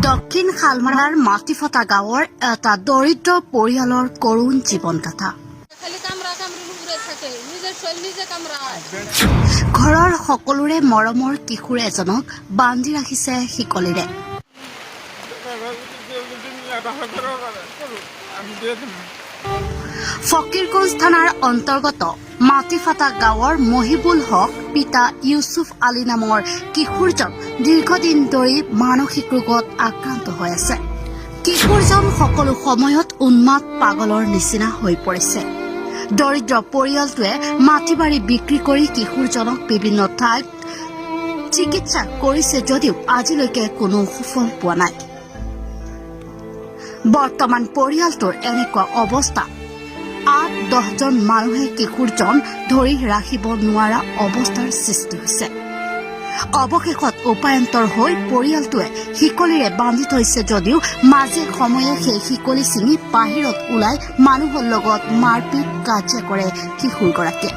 দক্ষিণ শালমাৰাৰ মাটিফটা গাঁৱৰ এটা দৰিদ্ৰ পৰিয়ালৰ কৰুণ জীৱন গাথা। ঘৰৰ সকলোৰে মৰমৰ কিশোৰ এজনক বান্ধি ৰাখিছে শিকলিৰে। ফকীৰগঞ্জ থানাৰ অন্তৰ্গত মাটিফাটা গাঁৱৰ মহিবুল হক পিতা ইউছুফ আলী নামৰ কিশোৰজন দীৰ্ঘদিন ধৰি মানসিক ৰোগত আক্ৰান্ত হৈ আছে। কিশোৰজন সকলো সময়ত উন্মাদ পাগলৰ নিচিনা হৈ পৰিছে। দৰিদ্ৰ পৰিয়ালটোৱে মাটি বাৰী বিক্ৰী কৰি কিশোৰজনক বিভিন্ন ঠাইত চিকিৎসা কৰিছে যদিও আজিলৈকে কোনো সুফল পোৱা নাই। বৰ্তমান পৰিয়ালটোৰ এনেকুৱা অৱস্থা 8-10জন মানুহে কিশোৰজন ধৰি ৰাখিব নোৱাৰা অৱস্থাৰ সৃষ্টি হৈছে। অৱশেষত উপায়ন্তৰ হৈ পৰিয়ালটোৱে শিকলিৰে বান্ধি থৈছে যদিও মাজে সময়ে সেই শিকলি ছিঙি বাহিৰত ওলাই মানুহৰ লগত মাৰপিট কাজিয়া কৰে কিশোৰগৰাকীয়ে।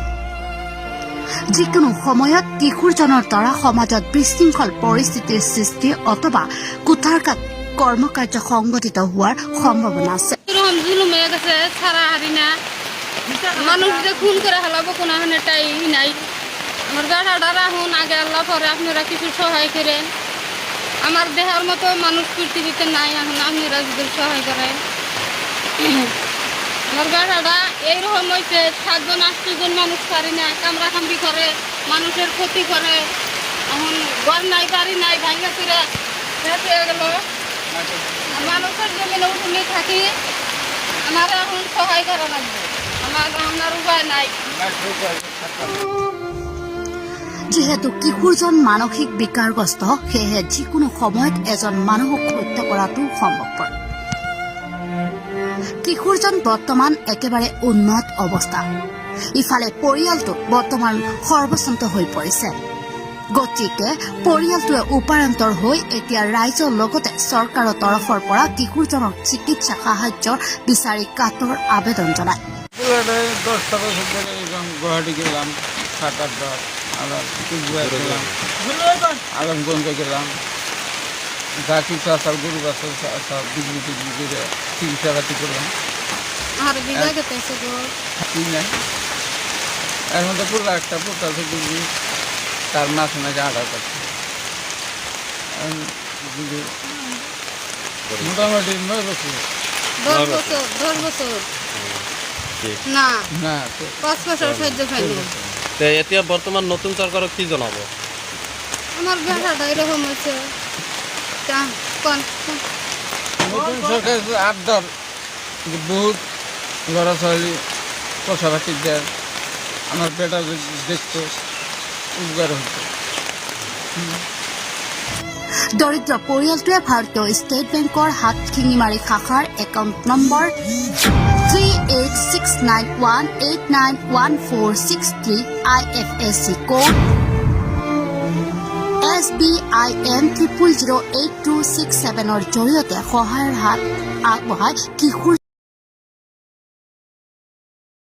যিকোনো সময়ত কিশোৰজনৰ দ্বাৰা সমাজত বিশৃংখল পৰিস্থিতিৰ সৃষ্টি অথবা কুঠাৰঘাত কৰ্মকাৰ্য সংঘটিত হোৱাৰ সম্ভাৱনা আছে। মানুষ যে খুন করে হালাবো কোনো টাই নাই। আমার বেড়াটা রাখুন আগে আল্লাহ পরে আপনারা কিছু সহায় করেন। আমার দেহার মতো মানুষ পৃথিবীতে নাই, এখন আপনারা যদি সহায় করেন। আমার বেড়াটা এইরকম হয়েছে 7-8জন মানুষ পারি না, কামড়া কামড়ি করে, মানুষের ক্ষতি করে। এখন ঘর নাই বাড়ি নাই ভাঙ্গা ফিরে শেষ হয়ে গেল। মানুষের জমিনে উঠুনে থাকি, আমার এখন সহায় করা লাগবে। যিহেতু কিশোৰজন মানসিক বিকাৰগ্ৰস্ত, সেয়েহে যিকোনো সময়ত এজন মানুহক হত্যা কৰাটো সম্ভৱপৰ। কিশোৰজন বৰ্তমান একেবাৰে উন্মাদ অৱস্থা। ইফালে পৰিয়ালটো বৰ্তমান সৰ্বশান্ত হৈ পৰিছে। গতিকে পৰিয়ালটোৱে উপায়ন্তৰ হৈ এতিয়া ৰাইজৰ লগতে চৰকাৰৰ তৰফৰ পৰা কিশোৰজনক চিকিৎসা সাহায্য বিচাৰি কাতৰ আবেদন জনায়। 10 টাকা গুয়াহাটি গেলাম, 7-8 বার আবার কুচবিহার গেলাম, আলমগঞ্জ গেলাম, যা কিছু আসার গরু বাসার সব বিক্রি টিক্রি করে চিকিৎসা পাতি করলাম। এর মধ্যে পুরো একটা পোতাল থেকে তার মাছ নাকি 8 টাকা মোটামুটি 9 বছর। 10 বছর না না 5 বছর সহ্য পাইনি। এতিয়া বৰ্তমান নতুন চৰকাৰক কি জনাব? আমাৰ বেড়াটা এৰকম হয়েছে। নতুন সৰকাৰ আবদাৰ বহুত লড়া ছোৱালী পইচা পাতি দেয়, আমাৰ বেটা দেখতো উপকাৰ হতো। দৰিদ্ৰ পৰিয়ালটোৱে ভাৰতীয় ষ্টেট বেংকৰ হাতশিঙিমাৰী শাখাৰ account number 3869189146 IFSC code SBIN 0008267 জৰিয়তে সহায়ৰ হাত আগবঢ়াই কিশোৰ